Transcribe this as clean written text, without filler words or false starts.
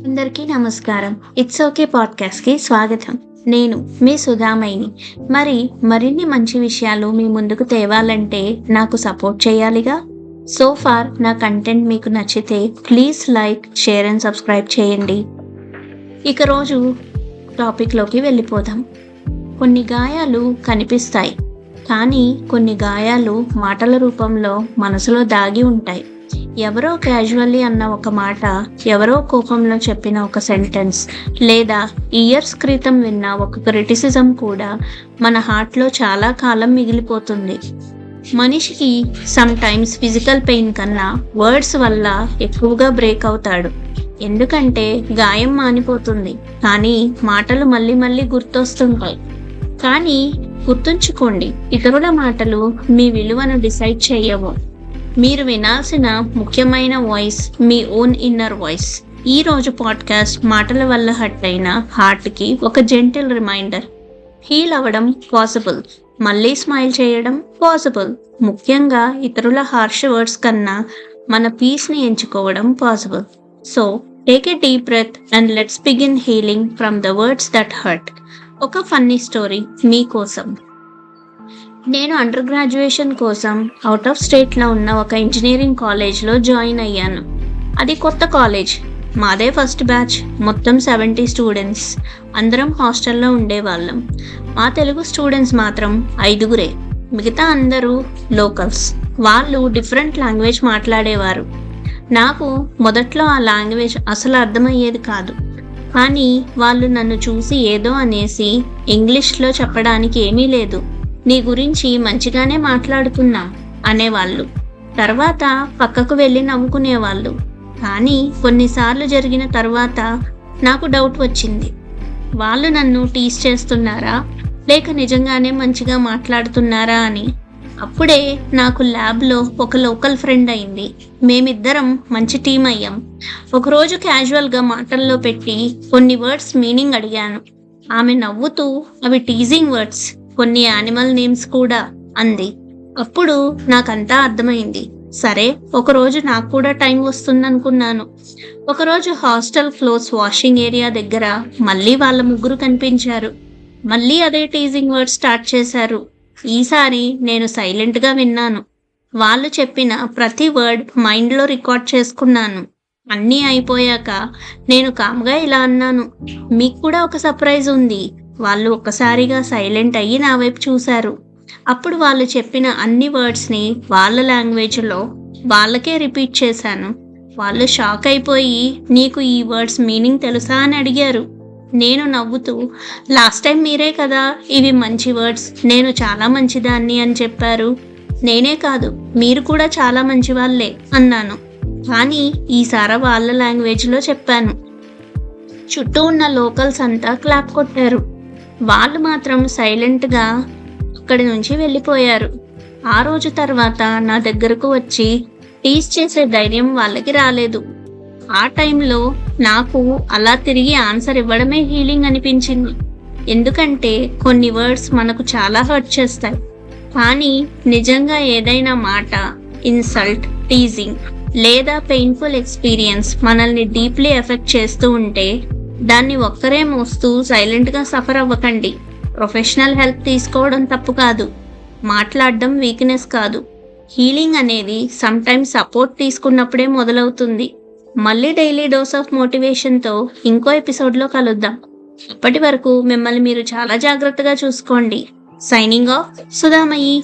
అందరికీ నమస్కారం. It's okay పాడ్కాస్ట్కి స్వాగతం. నేను మీ సుధామయిని. మరిన్ని మంచి విషయాలు మీ ముందుకు తేవాలంటే నాకు సపోర్ట్ చేయాలిగా. సో ఫార్ నా కంటెంట్ మీకు నచ్చితే please like, share and subscribe చేయండి. ఇక రోజు టాపిక్లోకి వెళ్ళిపోదాం. కొన్ని గాయాలు కనిపిస్తాయి, కానీ కొన్ని గాయాలు మాటల రూపంలో మనసులో దాగి ఉంటాయి. ఎవరో క్యాజువల్లీ అన్న ఒక మాట, ఎవరో కోపంలో చెప్పిన ఒక సెంటెన్స్, లేదా ఇయర్స్ క్రితం విన్న ఒక క్రిటిసిజం కూడా మన హార్ట్లో చాలా కాలం మిగిలిపోతుంది. మనిషికి సమ్ టైమ్స్ ఫిజికల్ పెయిన్ కన్నా వర్డ్స్ వల్ల ఎక్కువగా బ్రేక్ అవుతాడు. ఎందుకంటే గాయం మానిపోతుంది, కానీ మాటలు మళ్ళీ మళ్ళీ గుర్తొస్తుంటాయి. కానీ గుర్తుంచుకోండి, ఇతరుల మాటలు మీ విలువను డిసైడ్ చేయవు. మీరు వినాల్సిన ముఖ్యమైన వాయిస్ మీ ఓన్ ఇన్నర్ వాయిస్. ఈ రోజు పాడ్కాస్ట్ మాటల వల్ల హర్ట్ అయిన హార్ట్కి ఒక జెంటిల్ రిమైండర్. హీల్ అవ్వడం పాసిబుల్, మళ్ళీ స్మైల్ చేయడం పాసిబుల్. ముఖ్యంగా ఇతరుల హార్ష్ వర్డ్స్ కన్నా మన పీస్ని ఎంచుకోవడం possible. So take a deep breath and let's begin healing from the words that hurt. ఒక ఫన్నీ స్టోరీ మీకోసం. నేను అండర్ గ్రాడ్యుయేషన్ కోసం అవుట్ ఆఫ్ స్టేట్లో ఉన్న ఒక ఇంజనీరింగ్ కాలేజ్లో జాయిన్ అయ్యాను. అది కొత్త కాలేజ్, మాదే ఫస్ట్ బ్యాచ్. మొత్తం 70 స్టూడెంట్స్. అందరం హాస్టల్లో ఉండేవాళ్ళం. మా తెలుగు స్టూడెంట్స్ మాత్రం 5గురే. మిగతా అందరూ లోకల్స్. వాళ్ళు డిఫరెంట్ లాంగ్వేజ్ మాట్లాడేవారు. నాకు మొదట్లో ఆ లాంగ్వేజ్ అసలు అర్థమయ్యేది కాదు. కానీ వాళ్ళు నన్ను చూసి ఏదో అనేసి, ఇంగ్లీష్లో చెప్పడానికి ఏమీ లేదు, నీ గురించి మంచిగానే మాట్లాడుతున్నాం అనేవాళ్ళు. తర్వాత పక్కకు వెళ్ళి నవ్వుకునేవాళ్ళు. కానీ కొన్నిసార్లు జరిగిన తర్వాత నాకు డౌట్ వచ్చింది, వాళ్ళు నన్ను టీస్ చేస్తున్నారా లేక నిజంగానే మంచిగా మాట్లాడుతున్నారా అని. అప్పుడే నాకు ల్యాబ్లో ఒక లోకల్ ఫ్రెండ్ అయింది. మేమిద్దరం మంచి టీం అయ్యాం. ఒకరోజు క్యాజువల్గా మాటల్లో పెట్టి కొన్ని వర్డ్స్ మీనింగ్ అడిగాను. ఆమె నవ్వుతూ అవి టీజింగ్ వర్డ్స్, కొన్ని యానిమల్ నేమ్స్ కూడా అంది. అప్పుడు నాకంతా అర్థమైంది. సరే, ఒకరోజు నాకు కూడా టైం వస్తుందనుకున్నాను. ఒకరోజు హాస్టల్ ఫ్లోర్స్ వాషింగ్ ఏరియా దగ్గర మళ్ళీ వాళ్ళ ముగ్గురు కనిపించారు. మళ్ళీ అదే టీజింగ్ వర్డ్ స్టార్ట్ చేశారు. ఈసారి నేను సైలెంట్గా విన్నాను. వాళ్ళు చెప్పిన ప్రతి వర్డ్ మైండ్లో రికార్డ్ చేసుకున్నాను. అన్నీ అయిపోయాక నేను కామ్గా ఇలా అన్నాను, మీకు కూడా ఒక సర్ప్రైజ్ ఉంది. వాళ్ళు ఒక్కసారిగా సైలెంట్ అయ్యి నా వైపు చూశారు. అప్పుడు వాళ్ళు చెప్పిన అన్ని వర్డ్స్ని వాళ్ళ లాంగ్వేజ్లో వాళ్ళకే రిపీట్ చేశాను. వాళ్ళు షాక్ అయిపోయి, నీకు ఈ వర్డ్స్ మీనింగ్ తెలుసా అని అడిగారు. నేను నవ్వుతూ, లాస్ట్ టైం మీరే కదా ఇవి మంచి వర్డ్స్, నేను చాలా మంచిదాన్ని అని చెప్పారు. నేనే కాదు, మీరు కూడా చాలా మంచి వాళ్ళే అన్నాను. కానీ ఈసారి వాళ్ళ లాంగ్వేజ్లో చెప్పాను. చుట్టూ ఉన్న లోకల్స్ అంతా క్లాప్ కొట్టారు. వాళ్ళు మాత్రం సైలెంట్గా అక్కడి నుంచి వెళ్ళిపోయారు. ఆ రోజు తర్వాత నా దగ్గరకు వచ్చి టీస్ చేసే ధైర్యం వాళ్ళకి రాలేదు. ఆ టైంలో నాకు అలా తిరిగి ఆన్సర్ ఇవ్వడమే హీలింగ్ అనిపించింది. ఎందుకంటే కొన్ని వర్డ్స్ మనకు చాలా హర్ట్ చేస్తాయి. కానీ నిజంగా ఏదైనా మాట, ఇన్సల్ట్, టీజింగ్ లేదా పెయిన్ఫుల్ ఎక్స్పీరియన్స్ మనల్ని డీప్లీ ఎఫెక్ట్ చేస్తూ ఉంటే దాన్ని ఒక్కరే మోస్తూ సైలెంట్గా సఫర్ అవ్వకండి. ప్రొఫెషనల్ హెల్ప్ తీసుకోవడం తప్పు కాదు, మాట్లాడడం వీక్నెస్ కాదు. హీలింగ్ అనేది సమ్టైమ్స్ సపోర్ట్ తీసుకున్నప్పుడే మొదలవుతుంది. మళ్ళీ డైలీ డోస్ ఆఫ్ మోటివేషన్తో ఇంకో ఎపిసోడ్లో కలుద్దాం. అప్పటి వరకు మిమ్మల్ని మీరు చాలా జాగ్రత్తగా చూసుకోండి. Signing off, Sudhamayi.